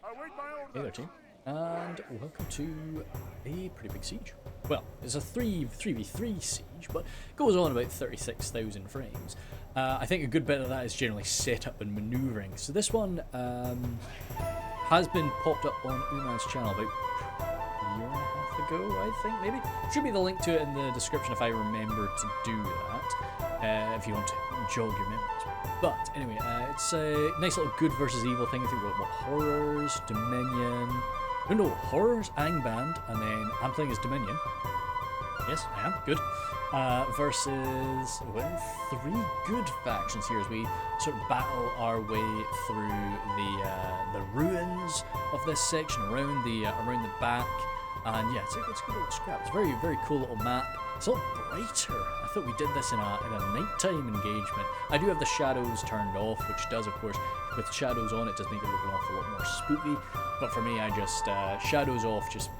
Hey there, team, and welcome to a pretty big siege. Well, it's a 3v3 siege, but goes on about 36,000 frames. I think a good bit of that is generally setup and manoeuvring. So this one has been popped up on Uman's channel about a year and a half ago, I think, maybe. Should be the link to it in the description if I remember to do that, if you want to jog your memories. But anyway, it's a nice little good versus evil thing. I think we've got horrors, Dominion. No, horrors, Angband, and then I'm playing as Dominion. Yes, I am. Good. Versus three good factions here as we sort of battle our way through the ruins of this section around the back. And yeah, it's a good little scrap. It's a very, very cool little map. It's a lot brighter. I thought we did this in a nighttime engagement. I do have the shadows turned off, which does, of course, with shadows on, it does make it look an awful lot more spooky. But for me, I just shadows off, just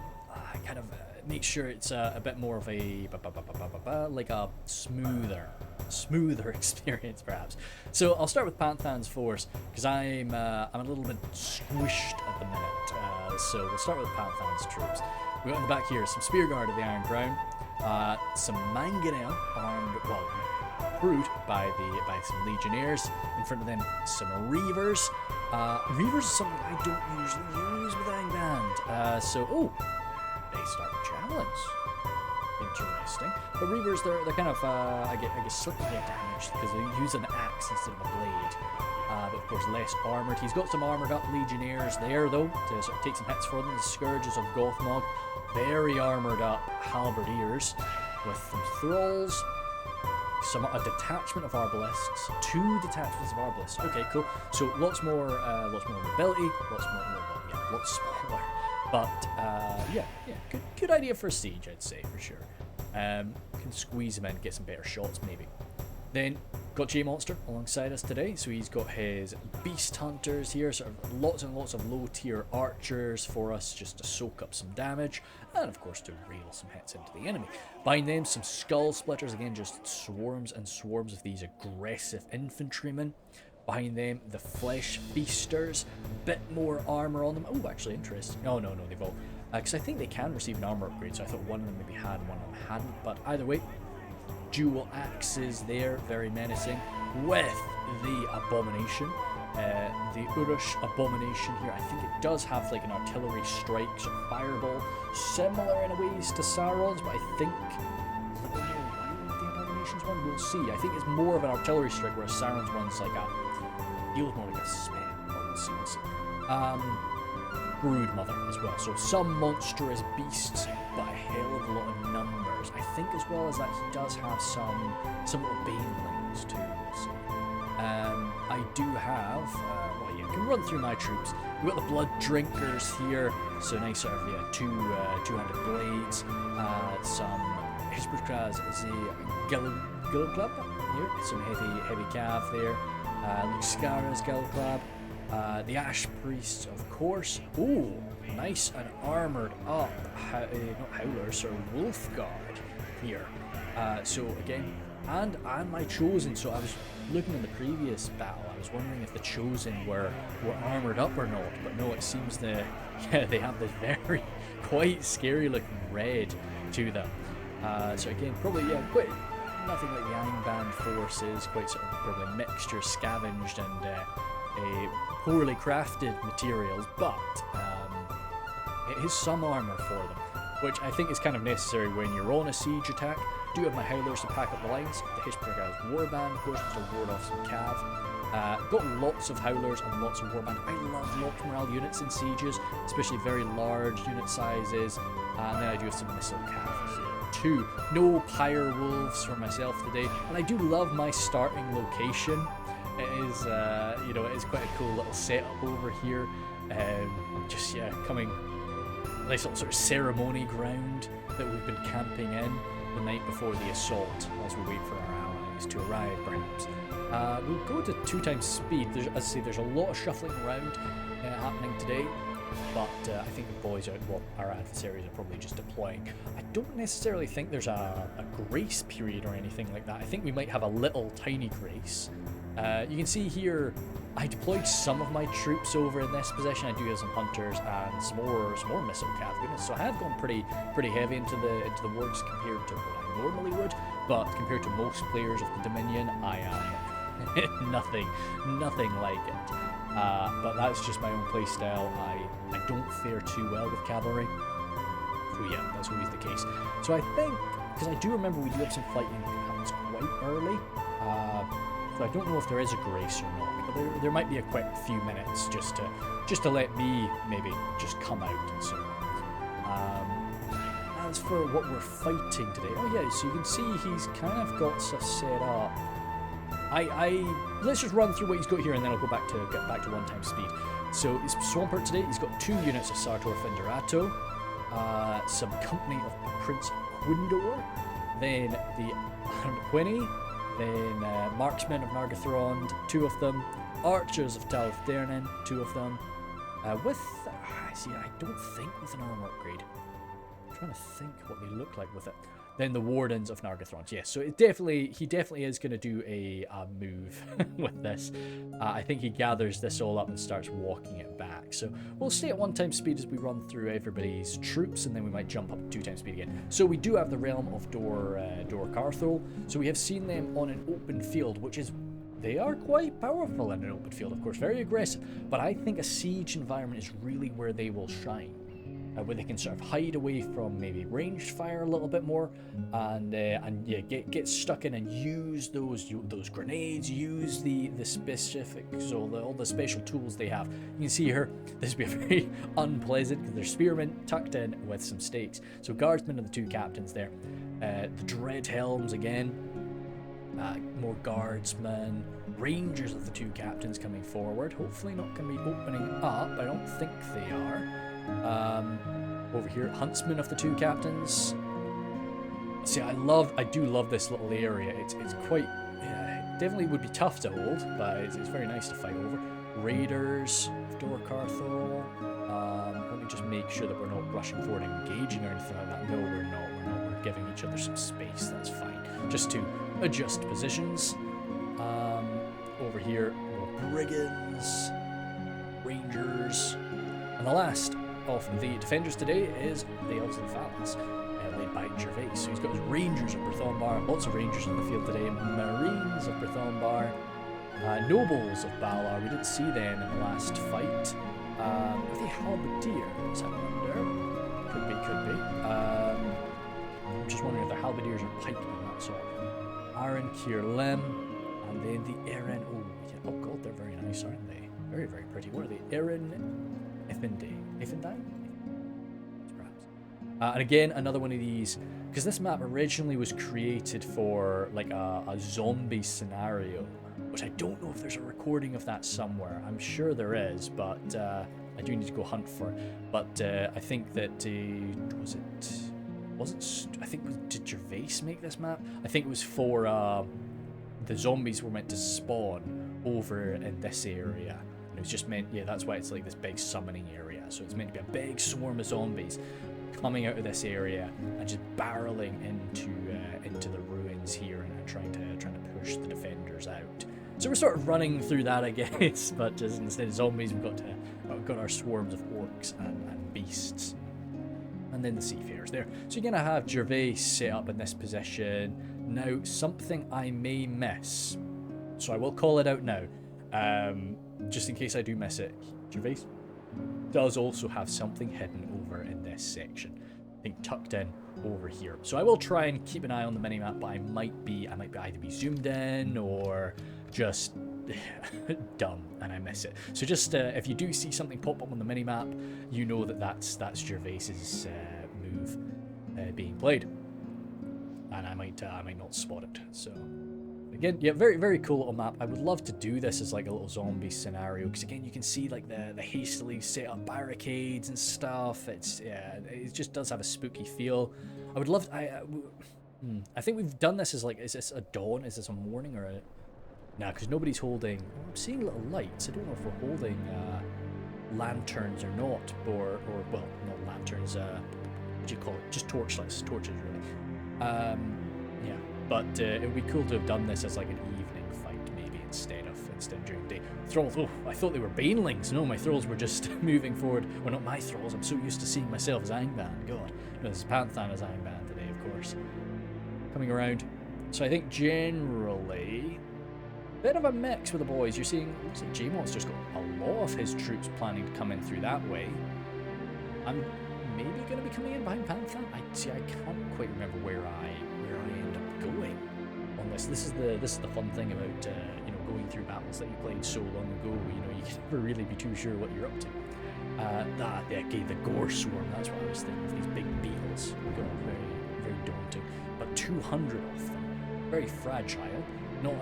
kind of make sure it's a bit more of a like a smoother experience, perhaps. So I'll start with Panthan's force because I'm a little bit squished at the minute. So we'll start with Panthan's troops. We got in the back here some Spear Guard of the Iron Crown. Some Mangonel armed, well, crewed by some Legionnaires. In front of them, some Reavers. Reavers is something I don't usually use with Angband. They start with javelins. Interesting. But Reavers, they're kind of, I guess, slightly more damaged because they use an axe instead of a blade. But of course, less armoured. He's got some armoured up Legionnaires there, though, to sort of take some hits for them. The Scourges of Gothmog. Very armoured up Halberdiers with some Thralls, a detachment of Arbalists, 2 detachments of Arbalists. Okay, cool. So lots more mobility, lots smaller. But good idea for a siege, I'd say for sure. Can squeeze him in, get some better shots maybe. Then got J Monster alongside us today, so he's got his beast hunters here, sort of lots and lots of low tier archers for us just to soak up some damage, and of course to rail some hits into the enemy. Behind them some skull splitters, again just swarms and swarms of these aggressive infantrymen. Behind them the flesh feasters, bit more armor on them. Oh, actually interesting. No, they've all, because I think they can receive an armor upgrade, so I thought one of them maybe had, one of them hadn't, but either way. Dual axes there, very menacing, with the abomination, the Orcish abomination here. I think it does have like an artillery strike, sort of fireball, similar in a ways to Sauron's, but I think the abomination's one, we'll see. I think it's more of an artillery strike, whereas Sauron's one's like feels more like a spam. We'll see. Brood Mother as well, so some monstrous beasts, but a hell of a lot of numbers. I think as well as that he does have some little banelings too. So, I do have, I can run through my troops. We've got the Blood Drinkers here, so nice sort of two-handed blades. Some Hishbukraz is a Gilglub here, some heavy cav there. Luxcara's Gilglub. The Ash Priests, of course. Ooh, nice and armoured up, not Howlers, sort of Wolf Guard here. So again, and my Chosen. So I was looking in the previous battle, I was wondering if the Chosen were armoured up or not, but no, it seems they have this very, quite scary looking red to them. So again, probably, quite nothing like the Angband forces, quite sort of probably mixture, scavenged, and poorly crafted materials, but it is some armour for them, which I think is kind of necessary when you're on a siege attack. Do have my Howlers to pack up the lines, the Hishbukraz Warband, of course, to ward off some cav. Got lots of Howlers and lots of Warband. I love locked morale units in sieges, especially very large unit sizes, and then I do have some missile cav here too. No Pyre Wolves for myself today, and I do love my starting location. It is, it is quite a cool little setup over here. Coming nice little sort of ceremony ground that we've been camping in the night before the assault as we wait for our allies to arrive, perhaps. We'll go to 2 times speed. As I say, there's a lot of shuffling around happening today, but I think the boys our adversaries are probably just deploying. I don't necessarily think there's a grace period or anything like that. I think we might have a little tiny grace. You can see here I deployed some of my troops over in this position. I do have some hunters and some more missile cav units, so I have gone pretty heavy into the works compared to what I normally would. But compared to most players of the Dominion, I am nothing like it. But that's just my own playstyle. I don't fare too well with cavalry. So yeah, that's always the case. So I think, because I do remember we do have some fighting that happens quite early. So I don't know if there is a grace or not, but there might be a quick few minutes just to let me maybe just come out and so on. As for what we're fighting today, oh yeah, so you can see he's kind of got stuff set up. Let's just run through what he's got here, and then I'll get back to 1x speed. So he's Swampert today. He's got 2 units of Sartor Finderato, some company of Prince Quindor, then the Quinny, then Marksmen of Nargothrond, 2 of them, Archers of Tal of Dernin, 2 of them, with, see, I don't think with an armor upgrade. I'm trying to think what they look like with it. Then the Wardens of Nargothrond, yes. So he definitely is going to do a move with this. I think he gathers this all up and starts walking it back. So we'll stay at 1x speed as we run through everybody's troops, and then we might jump up to 2x speed again. So we do have the realm of Dol Cuarthol. So we have seen them on an open field, which is, they are quite powerful in an open field, of course, very aggressive. But I think a siege environment is really where they will shine. Where they can sort of hide away from maybe ranged fire a little bit more, and yeah, get stuck in and use those grenades, use the specific, so all the special tools they have. You can see here, this would be very unpleasant because there's spearmen tucked in with some stakes. So guardsmen are the 2 captains there. The dread helms again. More guardsmen, rangers of the 2 captains coming forward. Hopefully not going to be opening up. I don't think they are. Over here, huntsmen of the 2 captains. See, I do love this little area. It's quite, definitely would be tough to hold, but it's very nice to fight over. Raiders of Dol Cuarthol. Let me just make sure that we're not rushing forward and engaging or anything like that. No, we're not. We're giving each other some space. That's fine. Just to adjust positions. Over here, more brigands, rangers, and the last of the defenders today is the Elves of the Phallus, led by Gervais. So he's got his Rangers of Brythonbar, lots of Rangers in the field today, Marines of Brythonbar, Nobles of Balar. We didn't see them in the last fight. Are they Halberdiers, I wonder? Could be. I'm just wondering if they're Halberdiers or pikemen, that sort of. Aaron Kirlem, and then the Erin. Oh god, they're very nice, aren't they? Very, very pretty. What are they? Erin Effendine? Perhaps. And again, another one of these, because this map originally was created for like a zombie scenario, which I don't know if there's a recording of that somewhere. I'm sure there is, but I do need to go hunt for it. But I think that did Gervais make this map? I think it was for the zombies were meant to spawn over in this area. It was just meant, yeah, that's why it's like this big summoning area. So it's meant to be a big swarm of zombies coming out of this area and just barreling into the ruins here and trying to push the defenders out. So we're sort of running through that, I guess, but just instead of zombies, we've got our swarms of orcs and beasts, and then the seafarers there. So you're gonna have Gervais set up in this position. Now, something I may miss, so I will call it out now. Just in case I do miss it, Gervais does also have something hidden over in this section. I think tucked in over here. So I will try and keep an eye on the minimap, but I might either be zoomed in or just dumb and I miss it. So just if you do see something pop up on the minimap, you know that's Gervais's move being played, and I might not spot it. So. Again, yeah, very, very cool little map. I would love to do this as like a little zombie scenario, because again, you can see like the hastily set up barricades and stuff. It just does have a spooky feel. I would love. I think we've done this as like, is this a dawn? Is this a morning or a? Nah, because nobody's holding. I'm seeing little lights. I don't know if we're holding lanterns or not, or well, not lanterns. What do you call it? Just torches, really. Yeah. But it would be cool to have done this as like an evening fight, maybe, instead of against during the day. Thralls, oh, I thought they were banelings. No, my thralls were just moving forward. Well, not my thralls. I'm so used to seeing myself as Angband. God. No, this is Panthan as Angband today, of course. Coming around. So I think generally, bit of a mix with the boys. You're seeing, looks like Jamon's just got a lot of his troops planning to come in through that way. I'm maybe going to be coming in behind Panthan. I can't quite remember where I end up going on this. This is the fun thing about you know, going through battles that you played so long ago. You know, you can never really be too sure what you're up to. The Gore Swarm. That's what I was thinking of. These big beetles. God, very daunting. But 200 of them. Very fragile. Not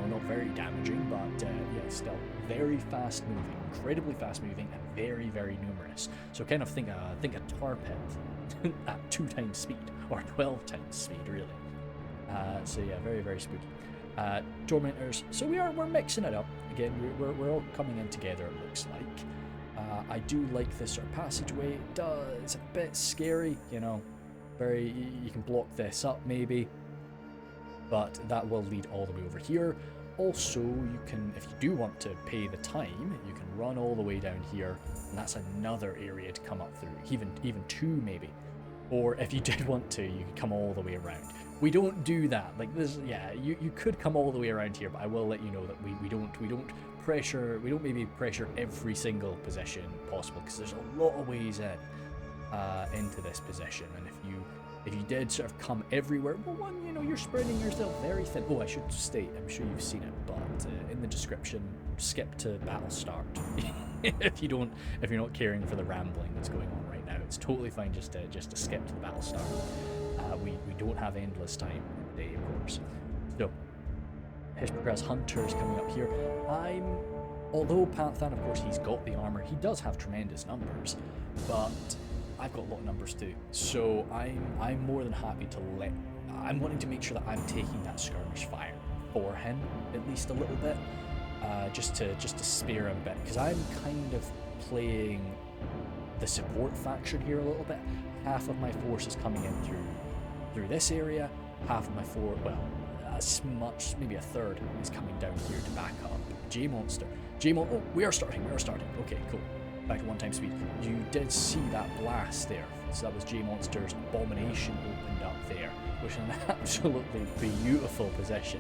not very damaging, but yeah, still very fast moving, incredibly fast moving, and very numerous. So kind of think a tar pit at 2 times speed, or 12 times speed, really. So yeah, very spooky. Tormentors. So we're mixing it up again. We're all coming in together. It looks like. I do like this sort of passageway. It's a bit scary, you know. You can block this up maybe. But that will lead all the way over here. Also, you can, if you do want to pay the time, you can run all the way down here, and that's another area to come up through, even 2 maybe. Or if you did want to, you could come all the way around. We don't do that. Like this, yeah, you could come all the way around here, but I will let you know that we don't maybe pressure every single position possible, because there's a lot of ways into this position, and if you did sort of come everywhere, well, one, you know, you're spreading yourself very thin. Oh, I should state, I'm sure you've seen it, but in the description, skip to battle start. if you're not caring for the rambling that's going on right now, it's totally fine just to skip to the battle start. We don't have endless time in the day, of course. So, Hishpergra's Hunter is coming up here. Although Panthan, of course, he's got the armor, he does have tremendous numbers, but I've got a lot of numbers too, so I'm more than happy to I'm wanting to make sure that I'm taking that skirmish fire for him at least a little bit, just to spare him a bit, because I'm kind of playing the support faction here a little bit. Half of my force is coming in through this area, half of my force, well, as much, maybe a third, is coming down here to back up J-Monster. Oh, we are starting. Okay, cool. Back to 1 time speed. You did see that blast there. So that was J-Monster's Abomination opened up there, which is an absolutely beautiful position.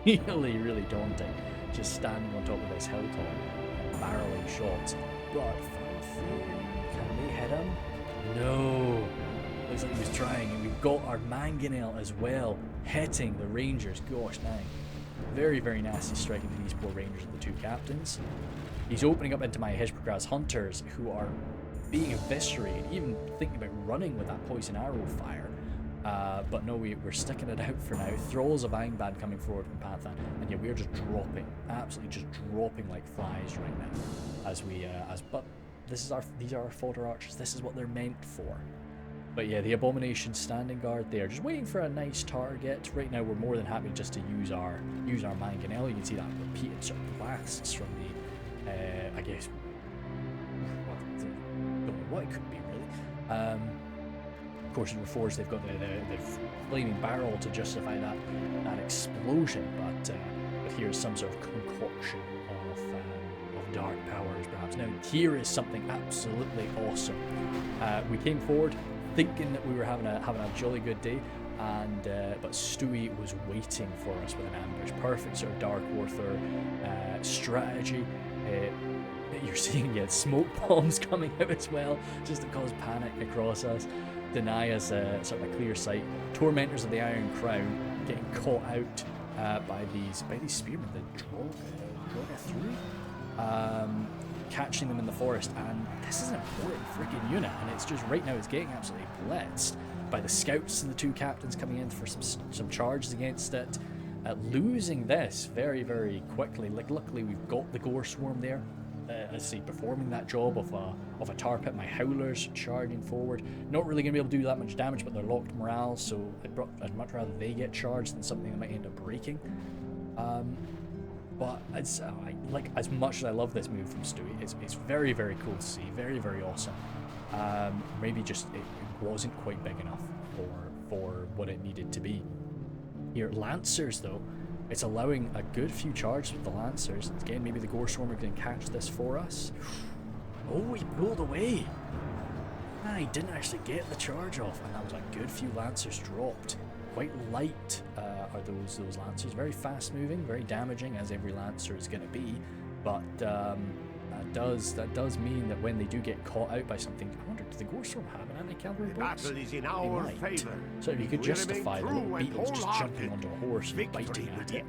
Really daunting. Just standing on top of this hilltop and barreling shots. But can they hit him? No. Looks like he was trying, and we've got our Mangonel as well hitting the Rangers. Gosh dang. Very nasty striking to these poor Rangers of the 2 captains. He's opening up into my Hishpergra's Hunters, who are being eviscerated, even thinking about running with that poison arrow fire. But no, we're sticking it out for now. Thralls of Angband coming forward from Panthan, and yeah, we're just dropping, absolutely just dropping like flies right now. But these are our fodder archers. This is what they're meant for. But yeah, the Abomination standing guard there, just waiting for a nice target. Right now, we're more than happy just to use our Mangonel. You can see that repeated sort of blasts from the. I guess, don't know what it could be really. Of course, in Reforged, they've got the flaming barrel to justify that explosion, but here's some sort of concoction of dark powers, perhaps. Now, here is something absolutely awesome. We came forward thinking that we were having a jolly good day, and but Stewie was waiting for us with an ambush. Perfect sort of Dol Cuarthol strategy. You're seeing smoke bombs coming out as well, just to cause panic across us, deny us sort of a clear sight. Tormentors of the Iron Crown getting caught out by these spearmen that draw through, catching them in the forest. And this is an important freaking unit, and it's just right now it's getting absolutely blitzed by the scouts and the 2 captains coming in for some charges against it. Losing this very quickly. Like, luckily we've got the Gore Swarm there, let's see, performing that job of a tar pit. My Howlers charging forward, not really going to be able to do that much damage, but they're locked morale, so I'd much rather they get charged than something that might end up breaking. But it's like, as much as I love this move from Stewie, it's very cool to see, very awesome. Maybe just it wasn't quite big enough for what it needed to be. Here, Lancers though, It's allowing a good few charges with the Lancers. Again, maybe the Goreswarmer can catch this for us. Oh, he pulled away. Ah, he didn't actually get the charge off, and that was a good few Lancers dropped. Quite light are those Lancers. Very fast moving, very damaging, as every Lancer is going to be. But that does mean that when they do get caught out by something, I wonder, do the Goreswarm have an anti-cavalry bonus? Battle is in our favor. So you could justify the little beetles just jumping onto a horse and biting at it.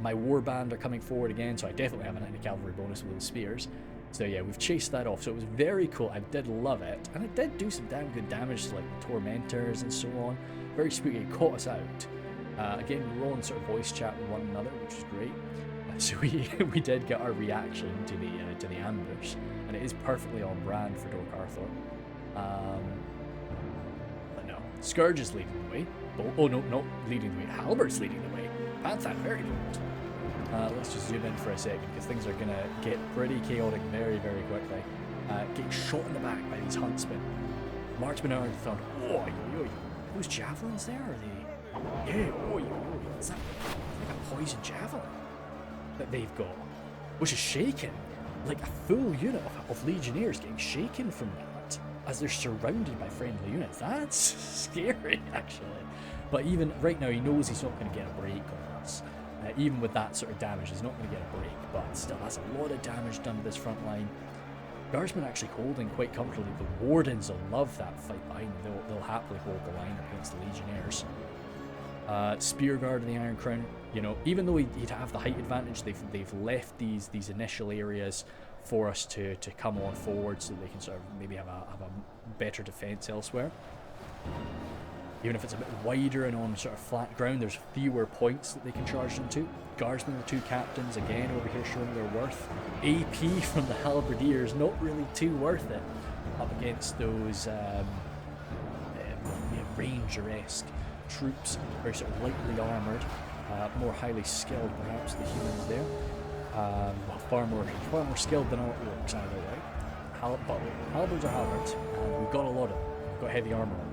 My warband are coming forward again, so I definitely have an anti-cavalry bonus with those spears. So yeah, we've chased that off. So it was very cool. I did love it, and it did do some damn good damage to like the tormentors and so on. Very spooky. It caught us out. Again, we were all in sort of voice chat with one another, which was great. So we did get our reaction to the ambush, and it is perfectly on brand for Dol Cuarthol. But no, Scourge is leading the way. Oh no, not leading the way. Halbert's leading the way. Panther very bold. Let's just zoom in for a second, because things are gonna get pretty chaotic very, very quickly. Getting shot in the back by these huntsmen. Marksmen are thought, oh, those javelins there, are they? Yeah, oh, is that like a poison javelin that they've got, which is shaken, like a full unit of legionnaires getting shaken from that as they're surrounded by friendly units. That's scary, actually. But even right now, he knows he's not going to get a break on us. Even with that sort of damage, he's not going to get a break, but still, that's a lot of damage done to this front line. Guardsmen actually holding quite comfortably. The Wardens will love that fight behind them. They'll happily hold the line against the Legionnaires. Spearguard and the Iron Crown, you know, even though he'd have the height advantage, they've left these initial areas for us to come on forward, so they can sort of maybe have a better defense elsewhere. Even if it's a bit wider and on sort of flat ground, there's fewer points that they can charge into. Guardsmen, the two captains, again over here showing their worth. AP from the Halberdiers, not really too worth it up against those Ranger-esque troops, very sort of lightly armoured, more highly skilled perhaps, the humans there. Well, far more skilled than our orcs either way. Halberds are halberds, and we've got a lot of them. We've got heavy armour on them.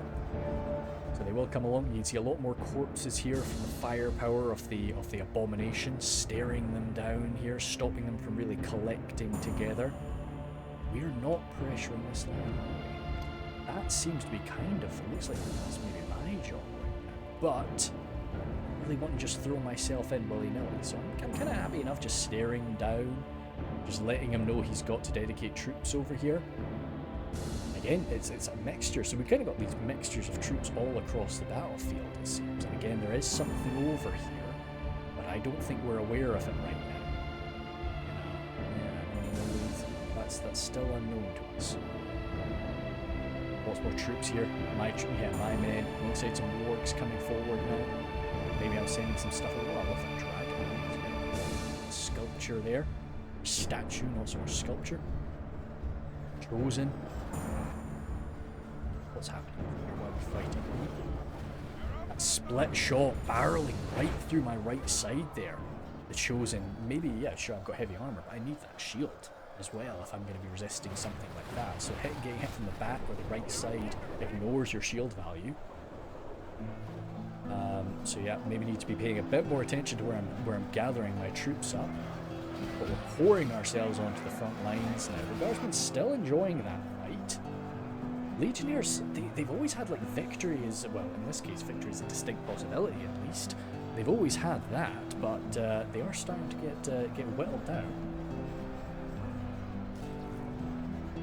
So they will come along. You can see a lot more corpses here from the firepower of the abomination, staring them down here, stopping them from really collecting together. We're not pressuring this line. That seems to be kind of, it looks like that's maybe my job right now. But I really want to just throw myself in willy-nilly. So I'm kind of happy enough just staring down, just letting him know he's got to dedicate troops over here. Again, it's a mixture, so we kind of got these mixtures of troops all across the battlefield, it seems. And again, there is something over here, but I don't think we're aware of it right now. That's still unknown to us. Lots more troops here. My men. Alongside some Orcs coming forward now. Maybe I'm sending some stuff over. I love that dragon. Sculpture there. Statue, not so much sculpture. Chosen. What's happening over here while we're fighting? That split shot barreling right through my right side there. The Chosen, maybe, yeah, sure, I've got heavy armor, but I need that shield as well if I'm going to be resisting something like that. So getting hit from the back or the right side ignores your shield value. So yeah, maybe need to be paying a bit more attention to where I'm gathering my troops up. But we're pouring ourselves onto the front lines now. The Guardsmen's still enjoying that fight. Legionnaires, they've always had like victory is, well, in this case victory is a distinct possibility at least. They've always had that, but they are starting to get whittled down.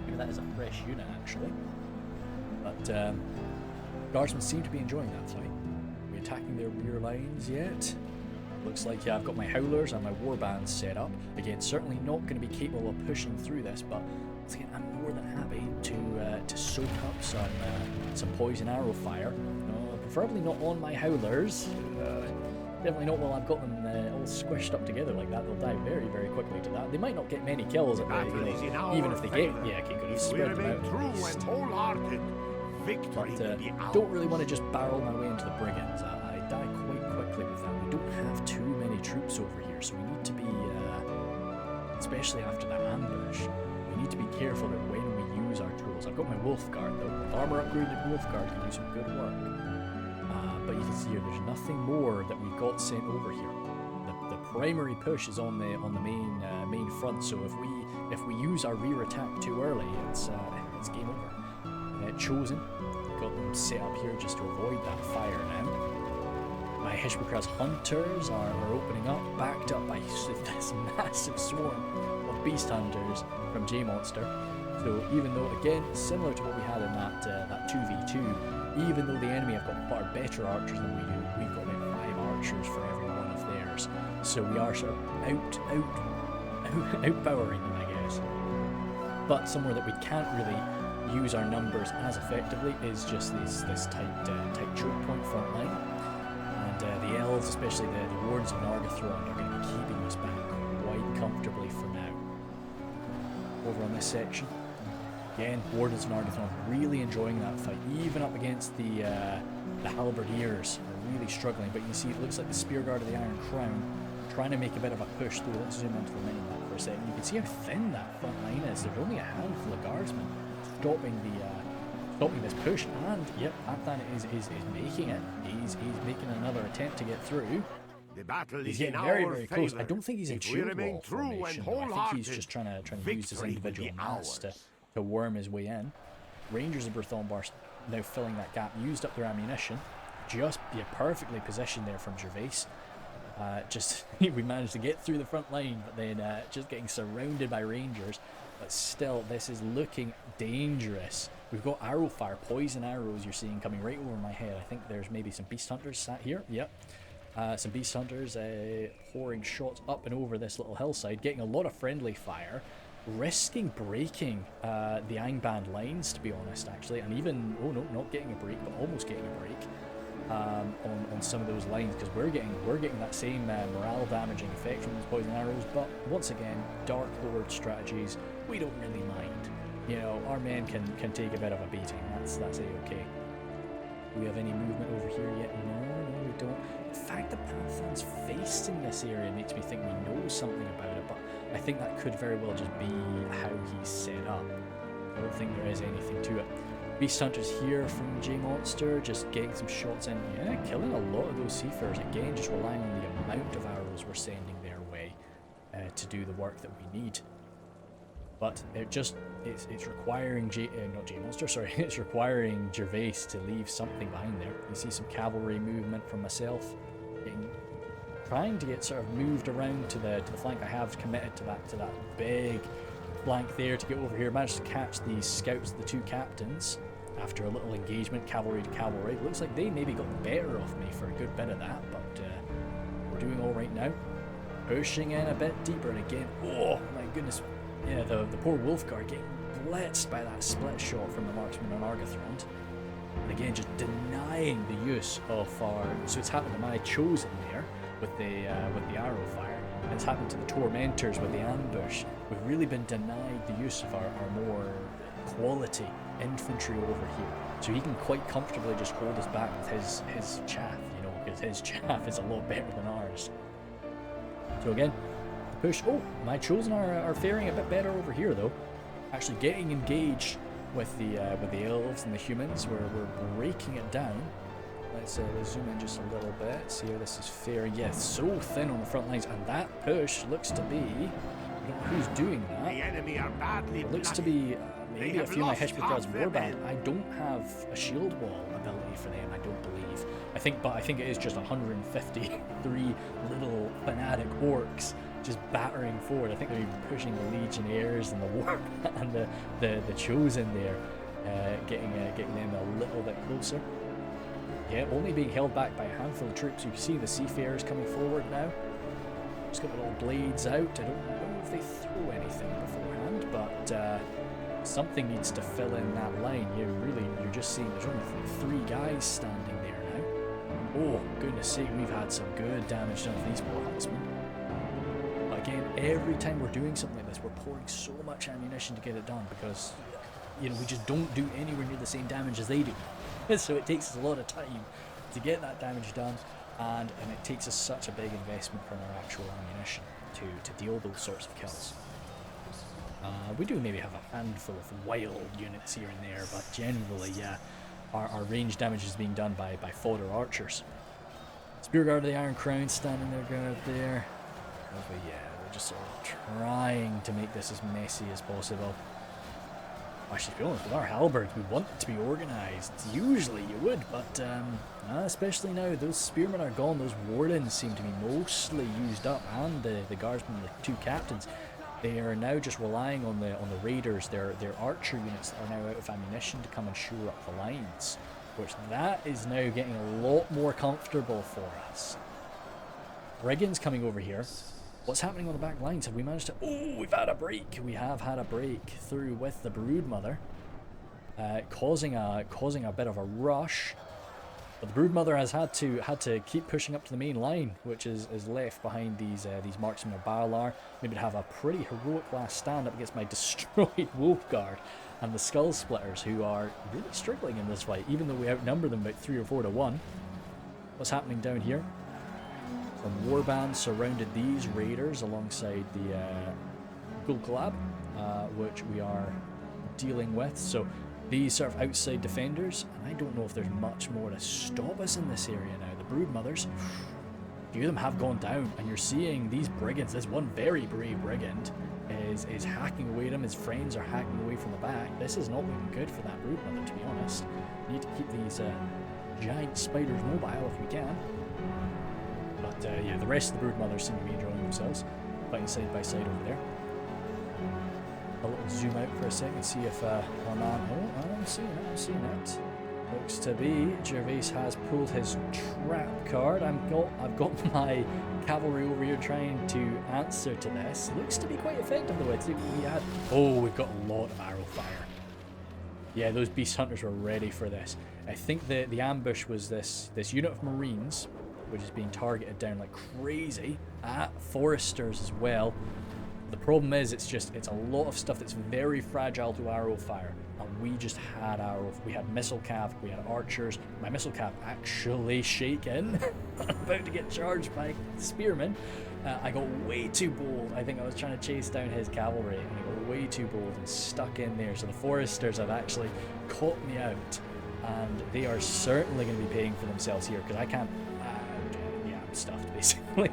Maybe that is a fresh unit actually. But Guardsmen seem to be enjoying that fight. Are we attacking their rear lines yet? Looks like, yeah, I've got my Howlers and my Warbands set up. Again, certainly not going to be capable of pushing through this, but once again, I'm more than happy to soak up some poison arrow fire. Preferably not on my Howlers. Definitely not while I've got them all squished up together like that. They'll die very, very quickly to that. They might not get many kills at the, even if they get, yeah, okay, good. I've spread them out at least. But don't really want to just barrel my way into the Brigands. I die quite quickly with that. We don't have too many troops over here, so we need to be, especially after that ambush, we need to be careful that when we use our tools. I've got my Wolfguard though. With armor upgraded, Wolfguard can do some good work. But you can see here, there's nothing more that we've got sent over here. primary push is on the main front. So if we use our rear attack too early, it's game over. Chosen, got them set up here just to avoid that fire now. My Hishbukras hunters are opening up, backed up by this massive swarm of beast hunters from J-Monster. So even though, again, similar to what we had in that 2v2, even though the enemy have got far better archers than we do, we've got about 5 archers for every one of theirs. So we are sort of outpowering them, I guess. But somewhere that we can't really use our numbers as effectively is just this tight choke point front line. And the elves, especially the wards of Nargothrond, are going to be keeping us back quite comfortably for now. Over on this section, again, Wardens of Nargothrond really enjoying that fight, even up against the halberdiers are really struggling. But you can see it looks like the Spearguard of the Iron Crown trying to make a bit of a push through. Let's zoom into the minimap for a second. You can see how thin that front line is. There's only a handful of guardsmen stopping this push, and yep, Athan is making it. He's making another attempt to get through. The battle He's is in getting very, our very close. favor. I don't think he's in If we shield remain wall true and formation, though. I think wholehearted, he's just trying to use his victory will individual be mass ours. to worm his way in. Rangers of Berthombar now filling that gap, used up their ammunition. Just perfectly positioned there from Gervais. We managed to get through the front line, but then just getting surrounded by Rangers. But still, this is looking dangerous. We've got arrow fire, poison arrows you're seeing coming right over my head. I think there's maybe some beast hunters sat here. Yep. Some beast hunters pouring shots up and over this little hillside, getting a lot of friendly fire, risking breaking the Angband lines, to be honest, actually, and even, oh no, not getting a break, but almost getting a break on some of those lines, because we're getting that same morale damaging effect from those poison arrows. But once again, Dark Lord strategies, we don't really mind. You know, our men can take a bit of a beating. That's a-okay. Do we have any movement over here yet? No, we don't. The fact that Panthan's facing this area makes me think we know something about it, but I think that could very well just be how he's set up. I don't think there is anything to it. Beast Hunters here from J-Monster, just getting some shots in. Yeah, killing a lot of those seafarers. Again, just relying on the amount of arrows we're sending their way to do the work that we need. But it's requiring it's requiring Gervais to leave something behind there. You see some cavalry movement from myself, trying to get sort of moved around to the flank. I have committed to that big flank there to get over here. Managed to catch these scouts, the 2 captains, after a little engagement, cavalry to cavalry. Looks like they maybe got the better of me for a good bit of that, but we're doing all right now. Pushing in a bit deeper, and again, oh my goodness. Yeah, the poor Wolfguard getting blitzed by that split shot from the marksman on Nargothrond. And again, just denying the use of our... So it's happened to my Chosen there with the arrow fire, and it's happened to the Tormentors with the ambush. We've really been denied the use of our more quality infantry over here. So he can quite comfortably just hold us back with his chaff, you know, because his chaff is a lot better than ours. So again, push. Oh, my Chosen are faring a bit better over here though. Actually getting engaged with the elves and the humans. We're breaking it down. Let's zoom in just a little bit. See how this is faring. Yeah, so thin on the front lines, and that push looks to be. I don't know who's doing that. The enemy are badly It looks to blooded. be maybe a few of my Hishbukras warband. I don't have a shield wall ability for them. I don't believe. I think it is just 153 little fanatic orcs just battering forward. I think they're even pushing the Legionnaires and the Warp and the Chosen there, getting them a little bit closer. Yeah, only being held back by a handful of troops. You can see the Seafarers coming forward now. Just got the little blades out. I don't know if they throw anything beforehand, but something needs to fill in that line. You're just seeing there's only 3 guys standing there now. Oh, goodness sake, we've had some good damage done to these poor huntsmen. Again, every time we're doing something like this, we're pouring so much ammunition to get it done, because we just don't do anywhere near the same damage as they do. So it takes us a lot of time to get that damage done, and it takes us such a big investment from our actual ammunition to deal those sorts of kills. We do maybe have a handful of wild units here and there, but generally, yeah, our range damage is being done by fodder archers. Spearguard of the Iron Crown standing their ground there. Yeah, we're just sort of trying to make this as messy as possible. Actually, to be honest, with our halberds, we want it to be organised. Usually you would, but especially now, those spearmen are gone. Those wardens seem to be mostly used up, and the guardsmen, the two captains, they are now just relying on the raiders, their archer units that are now out of ammunition to come and shore up the lines, which that is now getting a lot more comfortable for us. Brigands coming over here. What's happening on the back lines? Have we managed to... Oh, we've had a break. We have had a break through with the Broodmother, causing a bit of a rush. But the Broodmother has had to keep pushing up to the main line, which is left behind these marksmen of Balar. Maybe to have a pretty heroic last stand up against my destroyed Wolfguard and the Skull Splitters, who are really struggling in this fight, even though we outnumber them about 3 or 4 to 1. What's happening down here? Some warbands surrounded these raiders alongside the Dol Cuarthol, which we are dealing with. So these sort of outside defenders, and I don't know if there's much more to stop us in this area now. The Broodmothers, a few of them have gone down, and you're seeing these brigands. This one very brave brigand is hacking away at him. His friends are hacking away from the back. This is not looking good for that Broodmother, to be honest. We need to keep these giant spiders mobile if we can. But yeah, the rest of the Broodmothers seem to be enjoying themselves, fighting side by side over there. A little zoom out for a second, see if our man... Oh, I'm seeing it. Looks to be Gervais has pulled his trap card. I've got my cavalry over here trying to answer to this. Looks to be quite effective though. I think we've got a lot of arrow fire. Yeah, those beast hunters were ready for this. I think the ambush was this unit of marines, which is being targeted down like crazy. Foresters as well. The problem is it's a lot of stuff that's very fragile to arrow fire, and we just had we had missile cav, we had archers. My missile cav actually shaken, about to get charged by spearmen. I got way too bold. I think I was trying to chase down his cavalry, and I got way too bold and stuck in there. So the foresters have actually caught me out, and they are certainly going to be paying for themselves here because I can't. I'm stuffed basically.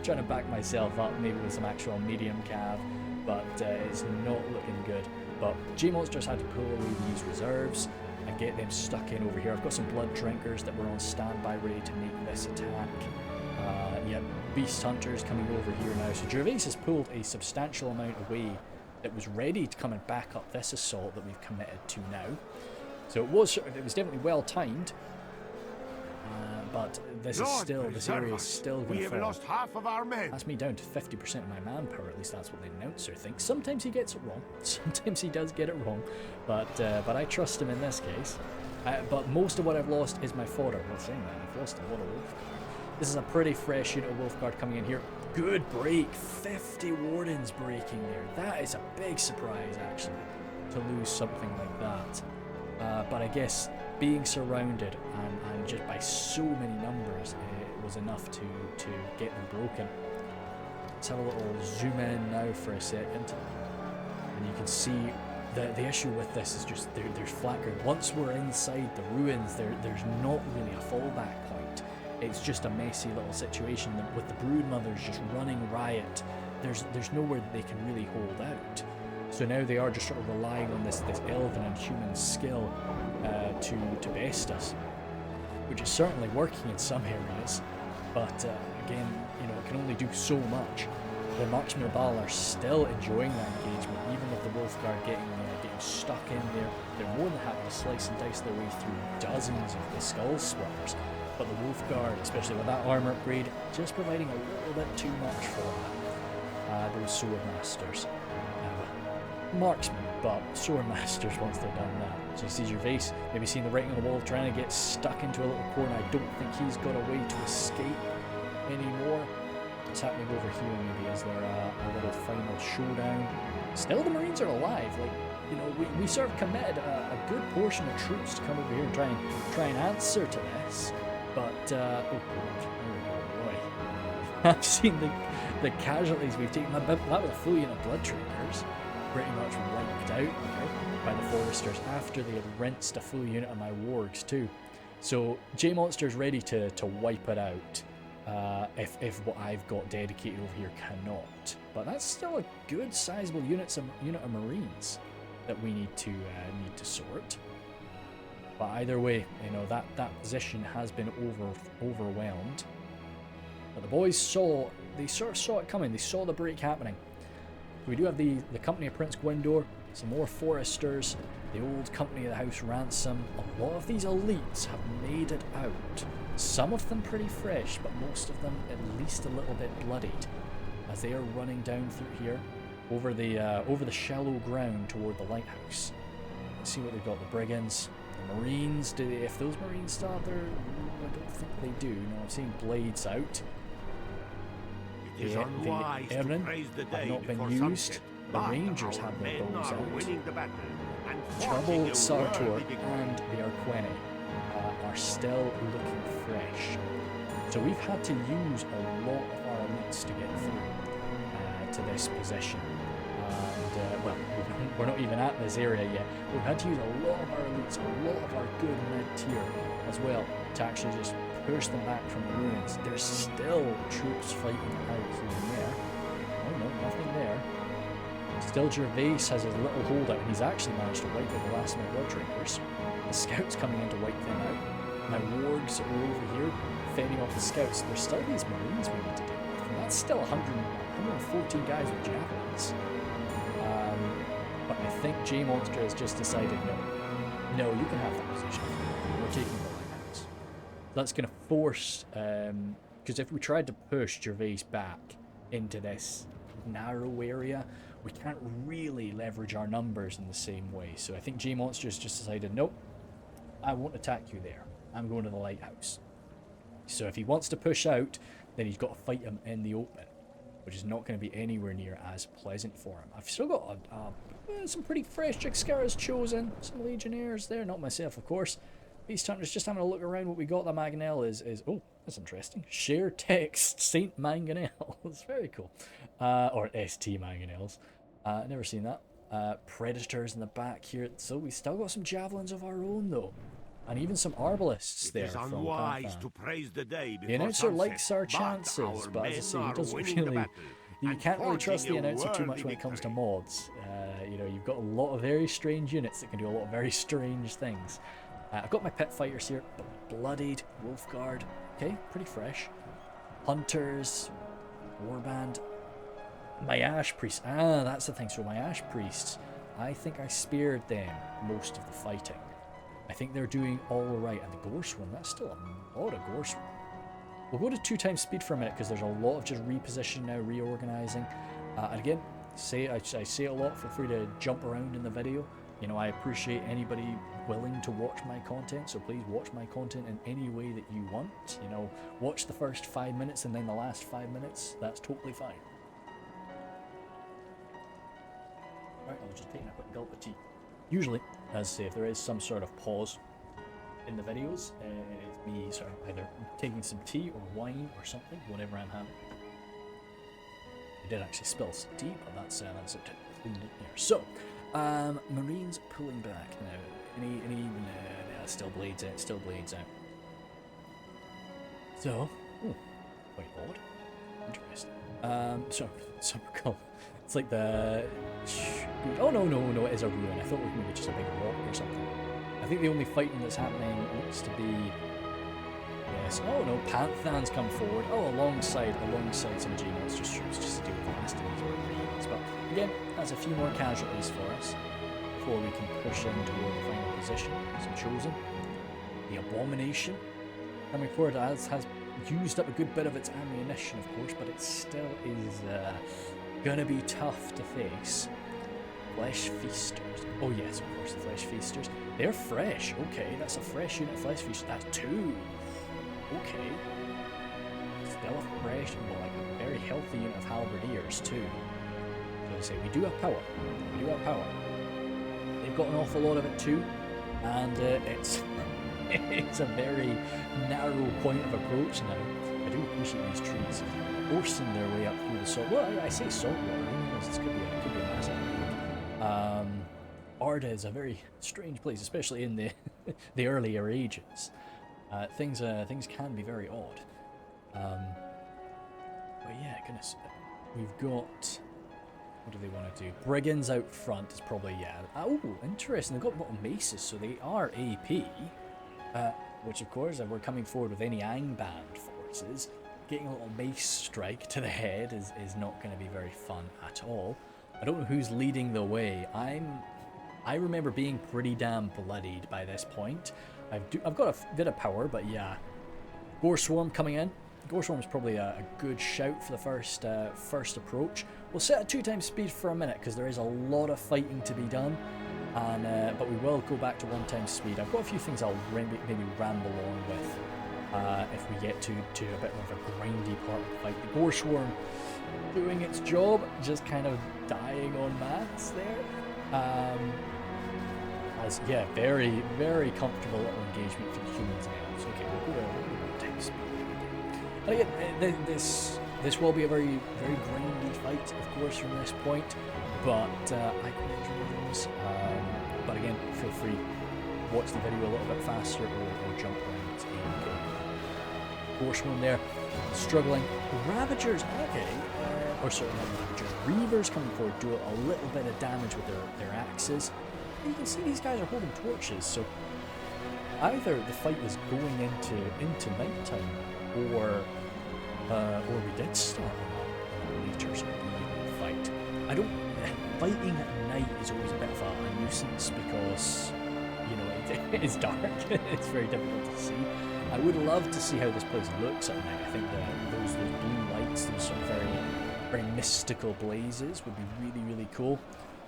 Trying to back myself up maybe with some actual medium cav, but it's not looking good. But J-Monsters had to pull away these reserves and get them stuck in over here. I've got some blood drinkers that were on standby ready to make this attack. Yeah, beast hunters coming over here now. So Gervais has pulled a substantial amount away that was ready to come and back up this assault that we've committed to now. So it was definitely well timed. But this area is still going to fall. We have lost half of our men. That's me down to 50% of my manpower. At least that's what the announcer thinks. Sometimes he gets it wrong. Sometimes he does get it wrong. But I trust him in this case. But most of what I've lost is my fodder. Well, saying that, I've lost a lot of Wolfguard. This is a pretty fresh unit of Wolfguard coming in here. Good break. 50 wardens breaking there. That is a big surprise, actually, to lose something like that. But I guess being surrounded and just by so many numbers, it was enough to get them broken. Let's have a little zoom in now for a second, and you can see the issue with this is just there's flat ground. Once we're inside the ruins, there's not really a fallback point. It's just a messy little situation with the Broodmothers just running riot. There's nowhere that they can really hold out. So now they are just sort of relying on this elven and human skill to best us, which is certainly working in some areas, but again, it can only do so much. The Marksmen of Baal are still enjoying that engagement, even with the Wolfguard getting stuck in there. They're more than happy to slice and dice their way through dozens of the Skull Splitters, but the Wolfguard, especially with that armor upgrade, just providing a little bit too much for them. Those Sword Masters. Marksmen, but Sword Masters once they've done that. So you see Gervais maybe seeing the writing on the wall, trying to get stuck into a little corner. I don't think he's got a way to escape anymore. What's happening over here maybe? Is there a little final showdown? Still the Marines are alive. We sort of committed a good portion of troops to come over here and try and answer to this. But oh boy. I've seen the casualties we've taken. That was a full unit of blood drinkers. Pretty much wiped out by the foresters after they had rinsed a full unit of my wargs too. So J-Monster's ready to wipe it out. if what I've got dedicated over here cannot. But that's still a good sizable unit of Marines that we need to sort. But either way, you know, that position has been overwhelmed. But the boys sort of saw it coming. They saw the break happening. We do have the company of Prince Gwyndor, some more foresters, the old company of the House Ransom. A lot of these elites have made it out. Some of them pretty fresh, but most of them at least a little bit bloodied, as they are running down through here over the shallow ground toward the lighthouse. Let's see what they've got. The brigands, the marines. If those marines start there, I don't think they do. No, I've seen blades out. It is unwise to Ermin praise the day have not been before used. sunset, The but Rangers our have their men bows are out. winning the battle and Trouble, forging a Sartor, worthy victory. and the Arqueni are still looking fresh. So we've had to use a lot of our elites to get through to this position. And, well, we're not even at this area yet. We've had to use a lot of our elites, a lot of our good mid-tier as well, to actually just push them back from the ruins. There's still troops fighting out here and there. Oh no, nothing there. Still Gervais has his little holdout, and he's actually managed to wipe out the last of my blood drinkers. The scouts coming in to wipe them out. My wargs are over here, fending off the scouts. There's still these marines we need to deal with, and that's still 114 guys with javelins. But I think J-Monster has just decided, no, you can have that position. We're taking the lighthouse. That's going to force, because if we tried to push Gervais back into this narrow area, we can't really leverage our numbers in the same way. So I think J-Monster's just decided, nope, I won't attack you there. I'm going to the lighthouse. So if he wants to push out, then he's got to fight him in the open, which is not going to be anywhere near as pleasant for him. I've still got some pretty fresh Jixcaras chosen, some legionnaires there, not myself of course. Beast Hunters, just having a look around what we got. The Mangonel is oh, that's interesting. Share text Saint Mangonel. It's very cool. Or ST Mangonels. Never seen that. Predators in the back here. So we still got some javelins of our own though. And even some arbalists It there is from unwise Pathan. to praise the day before The announcer sunset, likes our but chances, our but as I men say, he are doesn't winning the really. battle You and can't really trust the forging a announcer too much worthy when it comes to victory. mods. You know, you've got a lot of very strange units that can do a lot of very strange things. I've got my pit fighters here, bloodied, Wolfguard, okay, pretty fresh. Hunters, Warband, my Ash Priests, that's the thing, so my Ash Priests, I think I spared them most of the fighting. I think they're doing all right, and the Gorsworm, that's still a lot of Gorsworm. We'll go to 2 times speed for a minute, because there's a lot of just repositioning now, reorganizing. And again, I say it a lot, feel free to jump around in the video. You know, I appreciate anybody willing to watch my content, so please watch my content in any way that you want. You know, watch the first 5 minutes and then the last 5 minutes, that's totally fine. Right, I'll just take a quick gulp of tea. Usually, as I say, if there is some sort of pause in the videos, it's me either taking some tea or wine or something, whatever I'm having. I did actually spill some tea, but that's it cleaned it here. So, Marines pulling back now. Still blades out, So, quite odd. Interesting. So cool. It's like the... Oh, no, it is a ruin. I thought it was maybe just a big rock or something. I think the only fighting that's happening looks to be... Yes. Oh, no, Panthans come forward. Oh, alongside some G-Monsters troops just to deal with the last of these Marines. But again, that's a few more casualties for us before we can push in toward the final position. Some chosen. The Abomination coming forward has used up a good bit of its ammunition, of course, but it still is gonna be tough to face. Flesh Feasters. Oh yes, of course, the Flesh Feasters. They're fresh. Okay, that's a fresh unit of Flesh Feasters. That's 2. Okay. Still a fresh, well, like a very healthy unit of Halberdiers too. So I say, we do have power. They've got an awful lot of it too, and it's a very narrow point of approach now. I do appreciate these trees forcing their way up through the salt. Well, I say salt water. This could be a massive lake. Arda is a very strange place, especially in the the earlier ages. Things can be very odd. But yeah, goodness, we've got. What do they want to do? Brigands out front is probably, yeah. Oh, interesting. They've got little maces, so they are AP. Which, of course, if we're coming forward with any Angband forces, getting a little mace strike to the head is not going to be very fun at all. I don't know who's leading the way. I remember being pretty damn bloodied by this point. I've got a bit of power, but yeah. Gore Swarm coming in. Gore Swarm is probably a good shout for the first approach. We'll set a 2x speed for a minute because there is a lot of fighting to be done, and but we will go back to 1x speed. I've got a few things I'll maybe ramble on with if we get to a bit more of a grindy part of the fight. The Gore Swarm doing its job, just kind of dying en masse there. As yeah, very very comfortable little engagement for the humans and elves. Okay, we'll go 1x speed. And again, this will be a very grindy fight, of course, from this point, but I quite enjoy those. But again, feel free to watch the video a little bit faster or jump around and go. Horseman there, struggling. Ravagers, okay, or certainly not Ravagers. Reavers coming forward do a little bit of damage with their axes. You can see these guys are holding torches, so either the fight was going into nighttime, or we did start on a later sort of evening fight. Fighting at night is always a bit of a nuisance because, you know, it's dark. It's very difficult to see. I would love to see how this place looks at night. I think those blue lights, those sort of very mystical blazes would be really cool.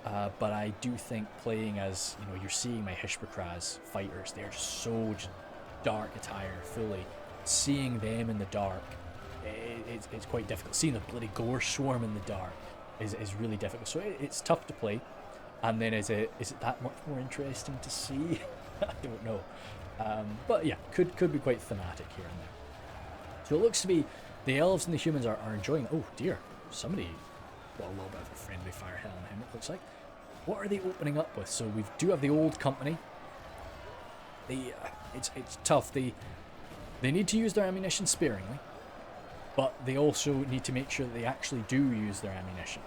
But I do think playing as, you know, you're seeing my Hishbakraz fighters, they're just so dark attire fully. Seeing them in the dark, it's quite difficult. Seeing the bloody Gore Swarm in the dark is really difficult. So it's tough to play. And then is it that much more interesting to see? I don't know. But yeah, could be quite thematic here and there. So it looks to be the elves and the humans are enjoying. Oh dear, somebody got a little bit of a friendly fire hit on him, it looks like. What are they opening up with? So we do have the old company. It's tough. They need to use their ammunition sparingly, but they also need to make sure that they actually do use their ammunition.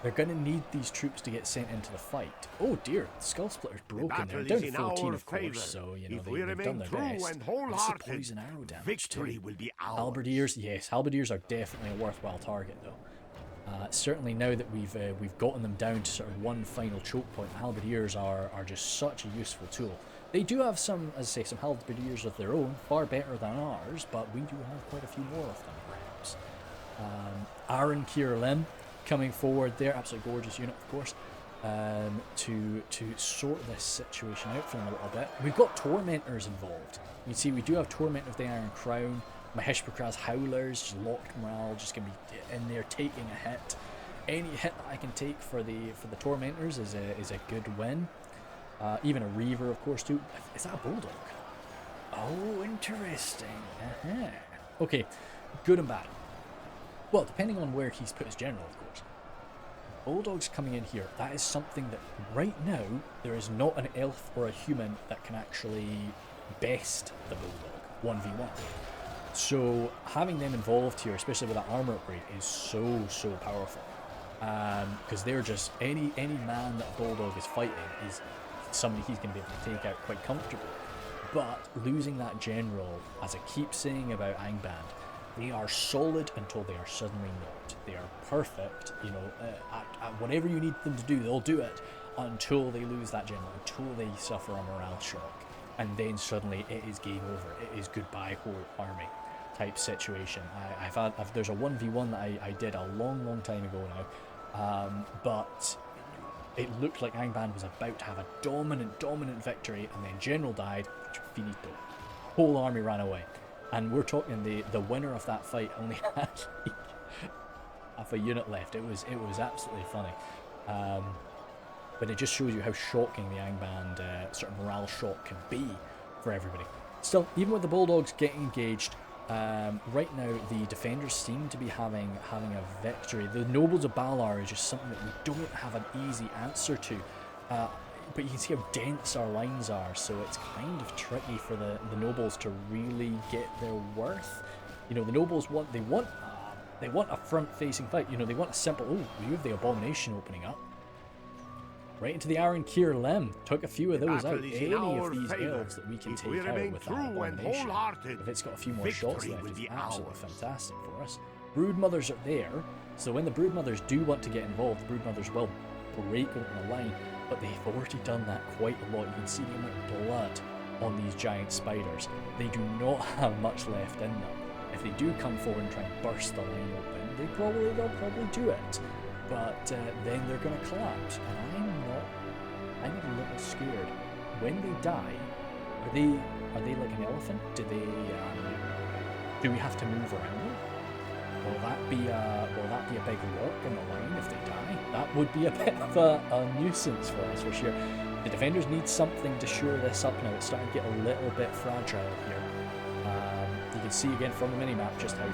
They're going to need these troops to get sent into the fight. Oh dear, the Skull Splitter's broken. They're down to 14, of course, so you know they've done their best. That's the poison arrow damage victory too. will be ours. Halberdiers, yes, halberdiers are definitely a worthwhile target though. Certainly now that we've gotten them down to sort of one final choke point, halberdiers are just such a useful tool. They do have some, as I say, some halberdiers of their own, far better than ours, but we do have quite a few more of them, perhaps. Aaron Kierlim coming forward there, absolutely gorgeous unit, of course, to sort this situation out for them a little bit. We've got Tormentors involved. You can see we do have Torment of the Iron Crown. My Hishbakraz Howlers, just locked morale, just gonna be in there taking a hit. Any hit that I can take for the Tormentors is a good win. Even a Reaver, of course, too. Is that a Bulldog? Oh, interesting. Okay, good and bad. Well, depending on where he's put his general, of course. Bulldogs coming in here, that is something that right now there is not an elf or a human that can actually best the Bulldog 1v1. So having them involved here, especially with that armor upgrade, is so powerful. Because they're just any man that a Bulldog is fighting is somebody he's going to be able to take out quite comfortably. But losing that general, as I keep saying about Angband, they are solid until they are suddenly not. They are perfect, you know, at whatever you need them to do, they'll do it until they lose that general, until they suffer a morale shock. And then suddenly it is game over. It is goodbye whole army type situation. There's a 1v1 that I did a long time ago now, but it looked like Angband was about to have a dominant victory, and then general died, finito. Whole army ran away. And we're talking the winner of that fight only had like half a unit left. It was absolutely funny. But it just shows you how shocking the Angband sort of morale shock can be for everybody. Still, even with the Bulldogs getting engaged, right now the defenders seem to be having a victory. The Nobles of Balar is just something that we don't have an easy answer to. But you can see how dense our lines are, so it's kind of tricky for the Nobles to really get their worth. You know, the nobles want a front-facing fight. You know, they want a simple. Oh, we have the abomination opening up. Right into the Iron Kier Lem. Took a few of those out. Any of these elves that we can take out with that abomination. If it's got a few more shots left, it's absolutely fantastic for us. Broodmothers are there, so when the Broodmothers do want to get involved, the Broodmothers will break open a line, but they've already done that quite a lot. You can see the amount of blood on these giant spiders. They do not have much left in them. If they do come forward and try and burst the line open, they'll probably do it. But then they're going to collapse, and I'm a little scared. When they die, are they like an elephant? Do we have to move around them? Will that be a big rock in the line if they die? That would be a bit of a nuisance for us for sure. The defenders need something to shore this up now. It's starting to get a little bit fragile here. You can see again from the minimap just how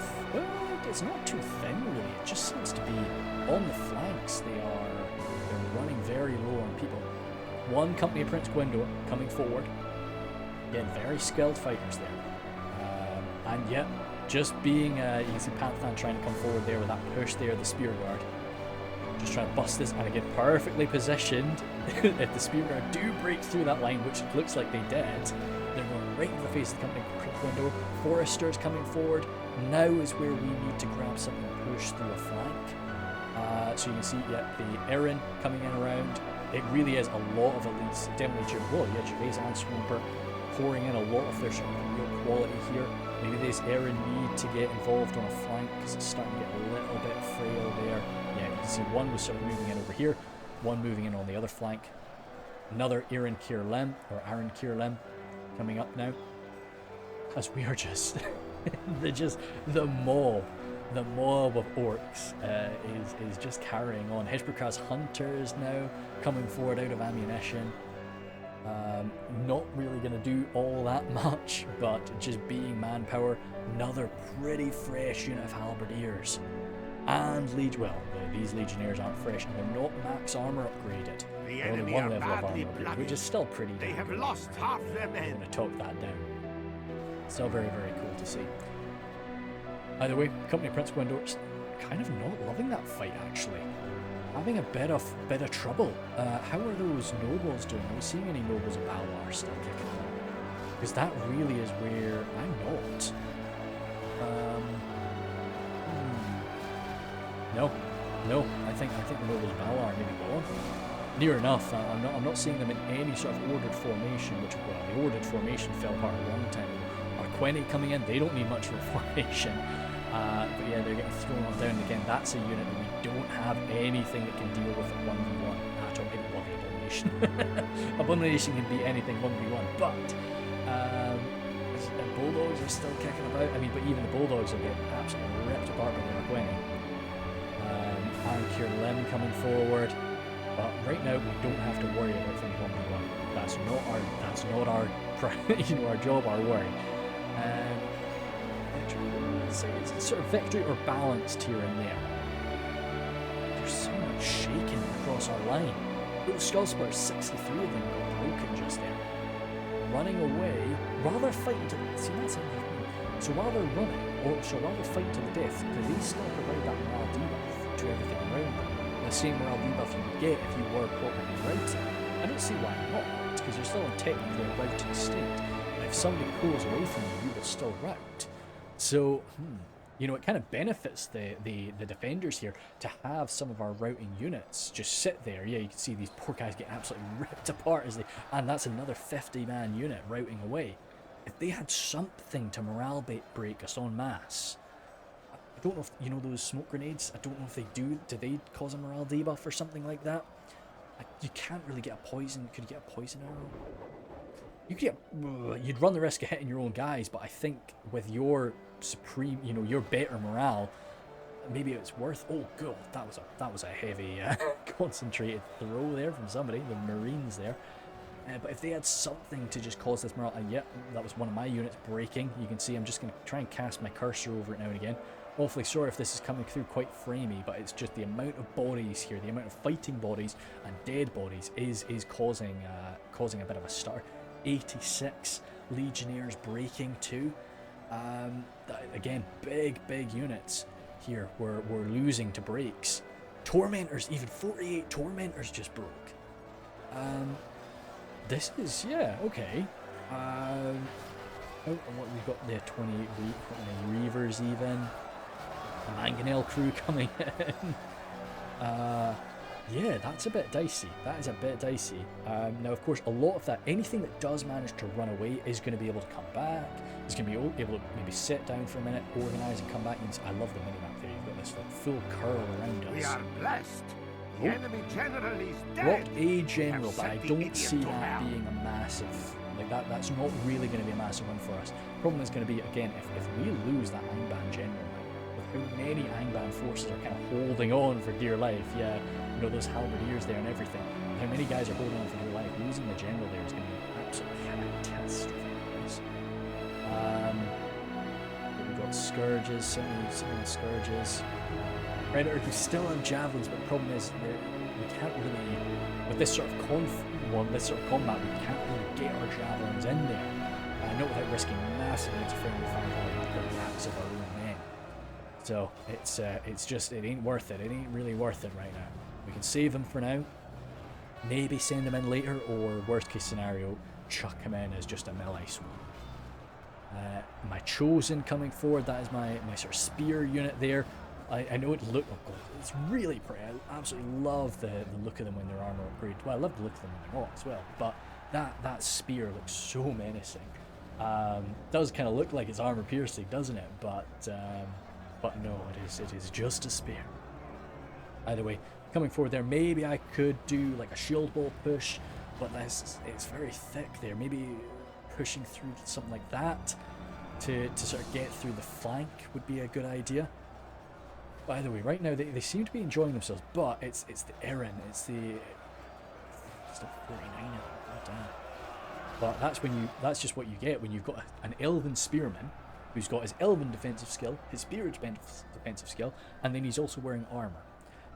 it's not too thin really. It just seems to be on the flanks. They're running very low on people. One company of Prince Gwendor coming forward. Again, very skilled fighters there. And yet, just being, you can see Panthan trying to come forward there with that push there, the spear guard. Just trying to bust this, and again, perfectly positioned. If the spear guard do break through that line, which looks like they did, they're going right in the face of the company of Prince Gwendor. Foresters coming forward. Now is where we need to grab something and push through a flank. So you can see, yeah, the Erin coming in around. It really is a lot of elites, definitely Gervais and Swamper pouring in a lot of their sort of real quality here. Maybe this Erin need to get involved on a flank because it's starting to get a little bit frail there. Yeah, you can see one was sort of moving in over here, one moving in on the other flank. Another Aaron Kier Lem coming up now. As we are just, the mob of orcs is just carrying on. Heshbrukar's hunters now coming forward out of ammunition. Not really going to do all that much, but just being manpower. Another pretty fresh unit of halberdiers. And these legionnaires aren't fresh, and they're not max armor upgraded. The They're only enemy one are level of badly armor upgrade, blooded. which is still pretty They damn have good, lost right? half their I'm men. going to talk that down. Still very, very cool to see. Either way, Company Prince Gwendor's kind of not loving that fight actually. Having a bit of trouble. How are those nobles doing? Are we seeing any nobles of Valar still kicking on? Because that really is where I'm not. No. I think the nobles of Valar are maybe gone. Near enough. I'm not seeing them in any sort of ordered formation. The ordered formation fell apart a long time ago. Arqueni coming in. They don't need much of a formation. But yeah, they're getting thrown on down again. That's a unit that we don't have anything that can deal with at 1v1 at all. Maybe the Abomination. Abomination can beat anything 1v1, but Bulldogs are still kicking about. I mean, but even the Bulldogs will get absolutely ripped apart by the Arqueni. Iron Kier Lem coming forward. But right now we don't have to worry about things 1v1. That's not our our job, our worry. It's sort of victory or balanced here and there. There's so much shaking across our line. Those Skullspurs, 63 of them got broken just there. Running away, while they're fighting to the... See, that's interesting. So while they're running, while they're fighting to the death, do they still provide that morale debuff to everything around them? The same morale debuff you would get if you were properly routing. I don't see why not, because you're still in technically a routing state. And if somebody pulls away from you, you will still rout. So, it kind of benefits the defenders here to have some of our routing units just sit there. Yeah, you can see these poor guys get absolutely ripped apart and that's another 50-man unit routing away. If they had something to morale break us en masse, I don't know if, those smoke grenades, I don't know if they do they cause a morale debuff or something like that? You can't really get a poison, could you get a poison arrow? You'd run the risk of hitting your own guys, but I think with your supreme, your better morale, maybe it's worth. Oh, God, that was a heavy concentrated throw there from somebody, the Marines there. But if they had something to just cause this morale, that was one of my units breaking. You can see I'm just going to try and cast my cursor over it now and again. Awfully sorry if this is coming through quite framey, but it's just the amount of bodies here, the amount of fighting bodies and dead bodies is causing a bit of a stutter. 86 Legionnaires breaking too. Again, big units here. We're losing to breaks. Tormentors, even 48 Tormentors just broke. This is, yeah, okay. What we've got there, 28 weak, Reavers even. Mangonel crew coming in. Yeah, that's a bit dicey. That is a bit dicey. Now, of course, a lot of that, anything that does manage to run away is going to be able to come back. It's going to be able to maybe sit down for a minute, organise and come back. I love the minimap there. You've got this like full curl around us. We are blessed. The enemy general is Dropped dead. a general, but I sent the don't idiot see to that hell. being a massive... Like, that's not really going to be a massive one for us. Problem is going to be, again, if we lose that Angband general, with how many Angband forces are kind of holding on for dear life, yeah, you know, those halberdiers there and everything, how many guys are holding on for dear life, losing the general there is going to be absolutely catastrophic. We've got Scourges, certainly Scourges. Predator who still have javelins, but the problem is we can't really, with this sort of combat, we can't really get our javelins in there. Not without risking massive amounts of friendly firepower at the backs of our own men. So it ain't worth it. It ain't really worth it right now. We can save them for now, maybe send them in later, or worst case scenario, chuck him in as just a melee swarm. My Chosen coming forward, that is my sort of spear unit there. I know it look, oh god, it's really pretty. I absolutely love the look of them when they're armor upgraded. Well, I love the look of them when they're not as well, but that spear looks so menacing. Does kind of look like it's armor piercing, doesn't it? But no, it is just a spear. Either way, coming forward there, maybe I could do like a shield wall push, but it's very thick there. Maybe pushing through something like that to sort of get through the flank would be a good idea. By the way, right now they seem to be enjoying themselves, but it's the Erin, it's the 49 of them, god damn. But that's just what you get when you've got an elven spearman who's got his elven defensive skill, his spear defensive skill, and then he's also wearing armor.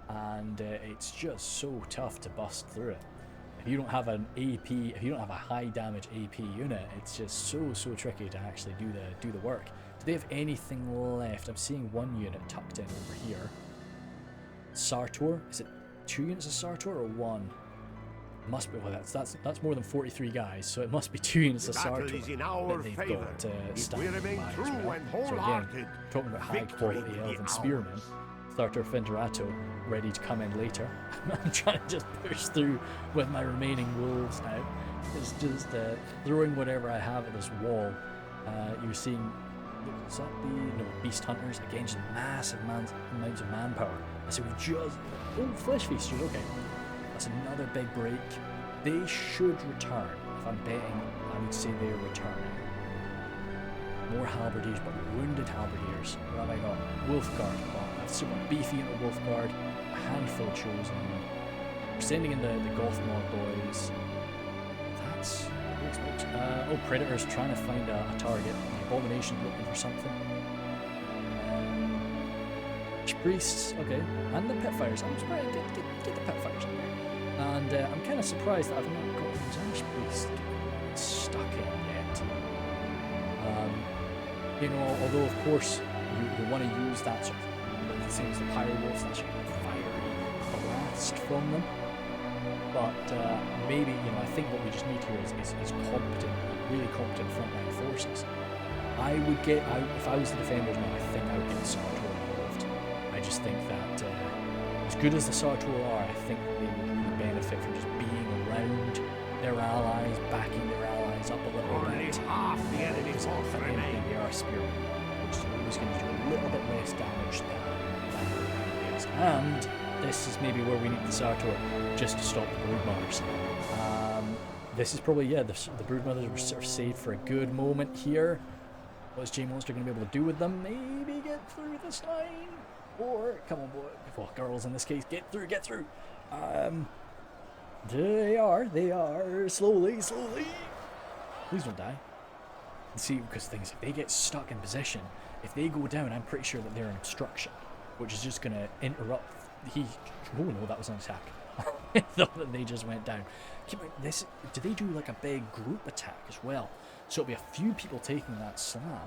And it's just so tough to bust through it. If you don't have an AP, if you don't have a high damage AP unit, it's just so tricky to actually do the work. Do they have anything left? I'm seeing one unit tucked in over here. Sartor? Is it 2 units of Sartor or 1? Must be. Well, that's more than 43 guys, so it must be 2 units of Sartor Battle is in our that they've favor. got If standing we remain by as true well. and So again, wholehearted, talking about high victory quality will be elven ours. spearmen. Sartor Finderato ready to come in later. I'm trying to just push through with my remaining wolves now. It's just throwing whatever I have at this wall. You're seeing, is that the, no, beast hunters, again just massive amounts of manpower. I say we just, oh, flesh feasters, okay. That's another big break. They should return. If I'm betting, I would say they're returning. More halberdiers, but wounded halberdiers. What have I got? Wolfguard. Oh, I've still got beefy into Wolfguard. A handful chosen. We're sending in the Gothmog boys. That's... oh, Predator's trying to find a target. The Abomination looking for something. Priests, okay. And the Pitfires. I'm surprised. Get the Pitfires in there. And I'm kind of surprised that I've not got those Ash Priests stuck in yet. You know, although of course you want to use that sort of the same as the Pyro Wolves, that sort of fiery blast from them. But maybe, you know, I think what we just need here is competent, really competent frontline forces. I would get out, if I was the defenders now, I think I would get the Sartor involved. I just think that as good as the Sartor are, I think they would really benefit from just being around their allies, backing their allies up a little Only bit. half the enemy Because force at the end of the day, remain. they are spearmen, which is always going to do a little bit less damage than the rest. And this is maybe where we need the Sartor just to stop the Broodmothers. This is probably, yeah, the Broodmothers were sort of saved for a good moment here. What is J-Monster going to be able to do with them? Maybe get through this line? Or, come on boy, well, girls in this case, get through. They are, slowly. Please don't die. See, because things, if they get stuck in position, if they go down, I'm pretty sure that they're an obstruction, which is just going to interrupt. Oh no, that was an attack. I thought that they just went down. Keep in mind, this, do they do like a big group attack as well? So it'll be a few people taking that slam.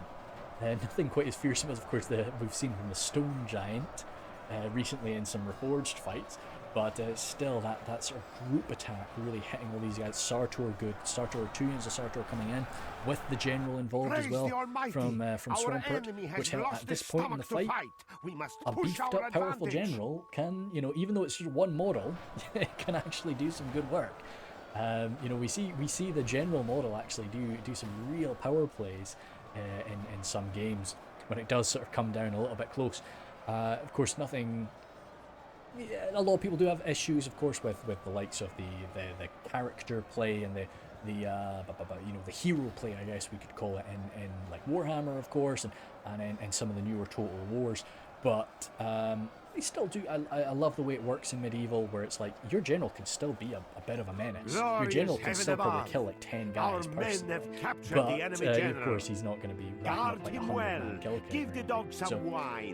Nothing quite as fearsome as, of course, we've seen from the Stone Giant recently in some reforged fights. But still, that sort of group attack really hitting all these guys. Sartor good. Sartor, 2 units of Sartor coming in with the general involved as well from Swampert, which at this point in the fight, a beefed up, powerful general can, you know, even though it's just one model, it can actually do some good work. You know, we see the general model actually do some real power plays in some games when it does sort of come down a little bit close. Of course, nothing. Yeah, a lot of people do have issues, of course, with the likes of the character play and the you know, the hero play, I guess we could call it, in like Warhammer, of course, and in some of the newer Total Wars. But I still do. I love the way it works in medieval, where it's like your general can still be a bit of a menace. Your general can still probably kill like 10 guys personally, but of course he's not going to be racking up like 100 kill count. So,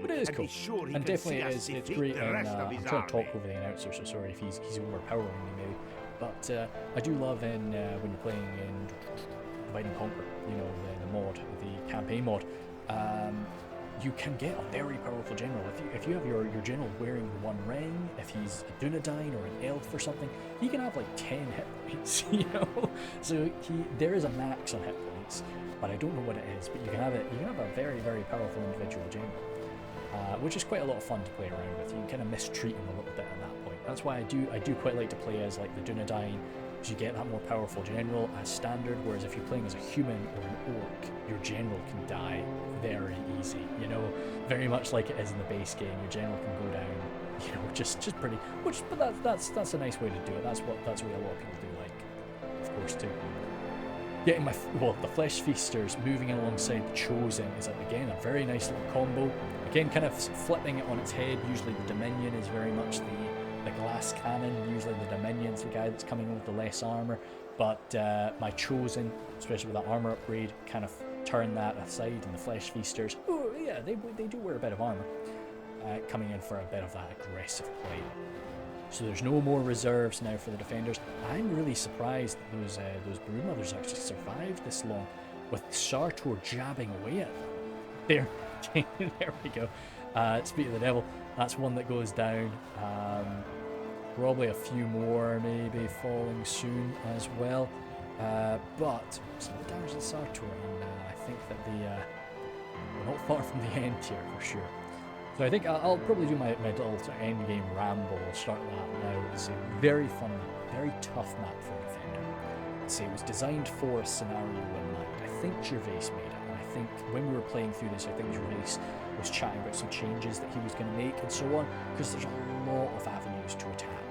but it is cool, and definitely it is. It's great. I'm trying to talk over the announcer, so sorry if he's overpowering me maybe. But I do love when you're playing in Divide and Conquer, you know, the mod, the campaign mod. You can get a very powerful general. If you have your general wearing the one ring, if he's a Dunedain or an elf or something, he can have like 10 hit points, you know? So there is a max on hit points, but I don't know what it is, but you can have a very, very powerful individual general. Which is quite a lot of fun to play around with. You can kind of mistreat him a little bit at that point. That's why I do quite like to play as like the Dunedain, because you get that more powerful general as standard, whereas if you're playing as a human or an orc, your general can die very easy, you know, very much like it is in the base game. Your general can go down, you know, just pretty, but that's a nice way to do it. That's what a lot of people do like, of course, too. Getting the Flesh Feasters moving in alongside the Chosen is, again, a very nice little combo. Again, kind of flipping it on its head. Usually the Dominion is very much the glass cannon. Usually the Dominion's the guy that's coming in with the less armor. But my Chosen, especially with that armor upgrade, kind of turn that aside, and the Flesh Feasters, oh yeah, they do wear a bit of armor, coming in for a bit of that aggressive play. So there's no more reserves now for the defenders. I'm really surprised that those Broodmothers actually survived this long, with Sartor jabbing away at them. There, there we go. Speak of the devil, that's one that goes down. Probably a few more maybe falling soon as well. But some of the damage to Sartor, and I think that we're not far from the end here for sure. So I think I'll probably do my little sort of end game ramble. I'll start that now. It's a very fun map, very tough map for a defender. I'd say it was designed for a scenario in mind. I think Gervais made it, and I think when we were playing through this, I think Gervais was chatting about some changes that he was going to make and so on, because there's a lot of avenues to attack,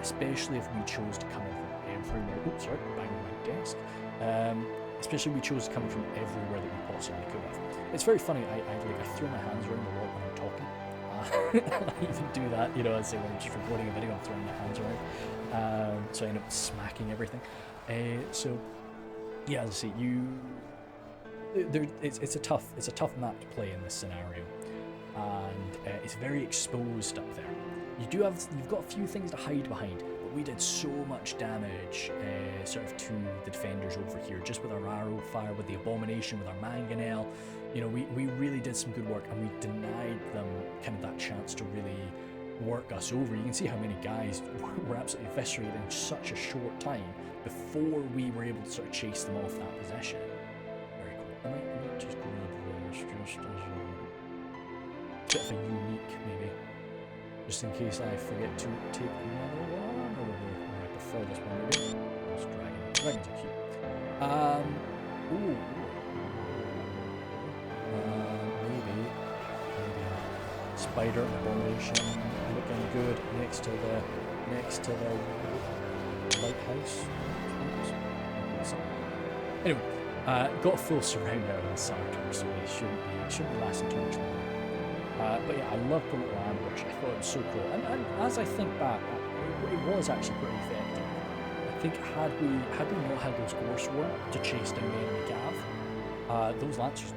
especially if we chose to come in from everywhere. Oops, sorry, banging my desk. Especially if we chose to come from everywhere that we possibly could have. It's very funny. I throw my hands around a lot when I'm talking. I even do that, you know, as I say when I'm just recording a video, I'm throwing my hands around. So I end up smacking everything. So yeah, as I say, it's a tough map to play in this scenario, and it's very exposed up there. You've got a few things to hide behind, but we did so much damage sort of to the defenders over here, just with our arrow fire, with the abomination, with our mangonel. You know, we really did some good work, and we denied them kind of that chance to really work us over. You can see how many guys were absolutely eviscerated in such a short time before we were able to sort of chase them off that position. Very cool. I might just grab this just as a bit of a unique, maybe, just in case I forget to take another one, or I prefer this one maybe. This dragons are cute. Ooh. Maybe spider abomination looking good next to the lighthouse. Anyway, got a full surround out on Sartor, so they shouldn't be lasting too much longer. But yeah, I love the little ambush. I thought it was so cool, and as I think back, it was actually pretty effective. I think had we not had those Gorsworn to chase down the enemy Gav, those Lancers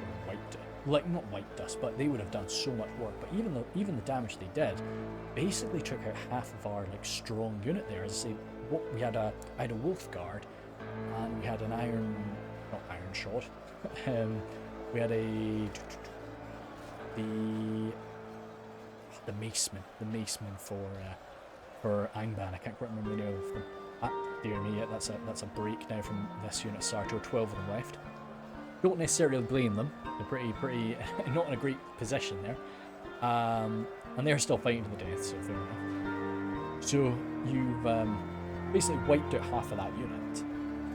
not wiped us, but they would have done so much work. But even the damage they did basically took out half of our strong unit there. As I say, I had a Wolf Guard, and we had an iron shot, We had the maceman for Angband. I can't quite remember the name of them. Ah, dear me, yeah, that's a break now from this unit Sarto. 12 of them left. Don't necessarily blame them. They're pretty not in a great position there. And they're still fighting to the death, so fair enough. So you've basically wiped out half of that unit.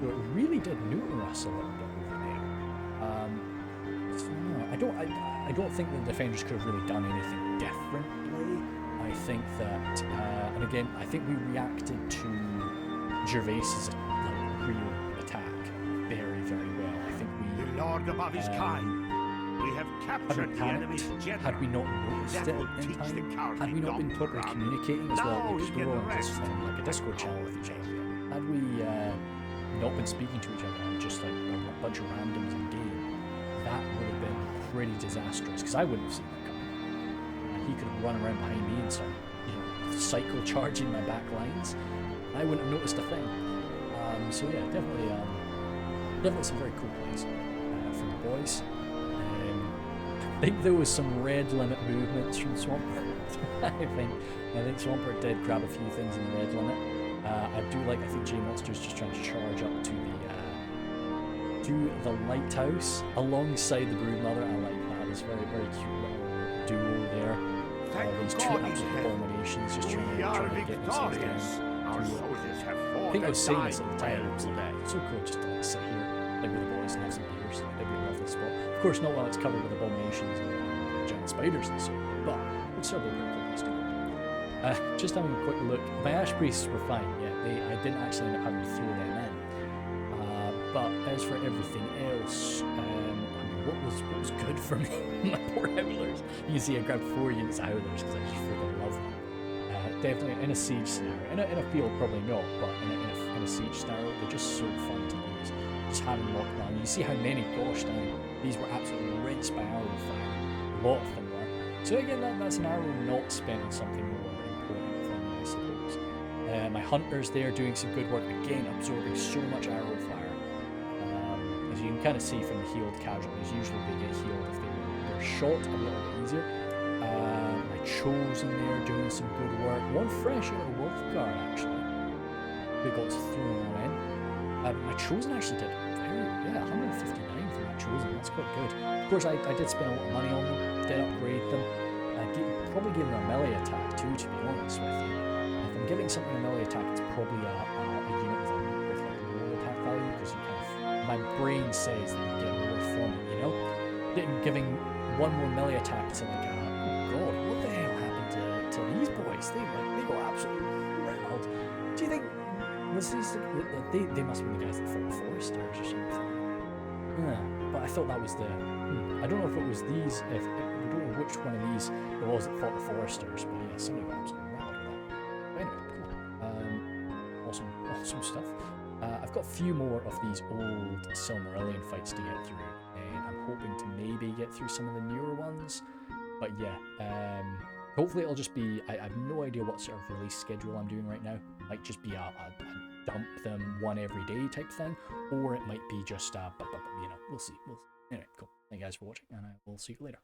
So it really did neuter us a little bit over there. So no, I don't think the defenders could have really done anything differently. I think that, and again, I think we reacted to Gervais's real attack very, very well. I think we... The Lord above is kind. We have captured the enemy's general. Had we not noticed it in time, had we not been properly communicating as well, because we were on just like a Discord channel with each other, had we not been speaking to each other and just like a bunch of randoms in game, that would have been pretty disastrous, because I wouldn't have seen that coming. He could have run around behind me and started, cycle charging my back lines. I wouldn't have noticed a thing. So yeah, definitely some very cool plays from the boys. I think there was some red limit movements from Swampert. I think Swampert did grab a few things in the red limit. I think J Monster's just trying to charge up to the lighthouse alongside the Broodmother. I like that. It's very, very cute little duo there. These two absolute abominations just trying to get themselves down. Our soldiers have fought. I think I was saying this at the time. It was so cool just to sit here with the boys and have some beers. That'd be a lovely spot. Of course, not while it's covered with abominations and giant spiders and so, but it's still be a very cool place to go. Just having a quick look. My ash priests were fine. Yeah, I didn't actually end up having to throw them in. But as for everything else, what was good for me? My poor howlers. You can see I grabbed 4 units of howlers because I just freaking love them. Definitely in a siege scenario. In a field, probably not, but in a siege scenario, they're just so fun to use. Just having lockdown. You see how many, gosh dang, these were absolutely rinsed by arrow fire. A lot of them were. So again, that's an arrow not spent on something more important for me, I suppose. My hunters there doing some good work, again absorbing so much arrow fire. As you can kind of see from the healed casualties, usually they get healed if they're shot a little bit easier. My Chosen there doing some good work. One fresh out of Wolfgar actually, who got thrown in. My Chosen actually did 159 for my Chosen. That's quite good. Of course, I did spend a lot of money on them. Did upgrade them. Probably gave them a melee attack too, to be honest with you. If I'm giving something a melee attack, it's probably a unit with like low attack value, because my brain says that you get more from it. Giving one more melee attack to like oh god, what the hell happened to these boys? They go absolutely wild. Do you think was these they must have been the guys that fought the Foresters or something? But I thought that was the I don't know if it was these. If I don't know which one of these it was that fought the Foresters, but yeah, somebody got absolutely wild with that. But anyway, cool. Awesome stuff. I've got a few more of these old Silmarillion fights to get through, and I'm hoping to maybe get through some of the newer ones. But yeah, hopefully it'll just be, I have no idea what sort of release schedule I'm doing right now. It might just be a dump them one every day type thing, or it might be just we'll see. Anyway, cool. Thank you guys for watching, and I will see you later.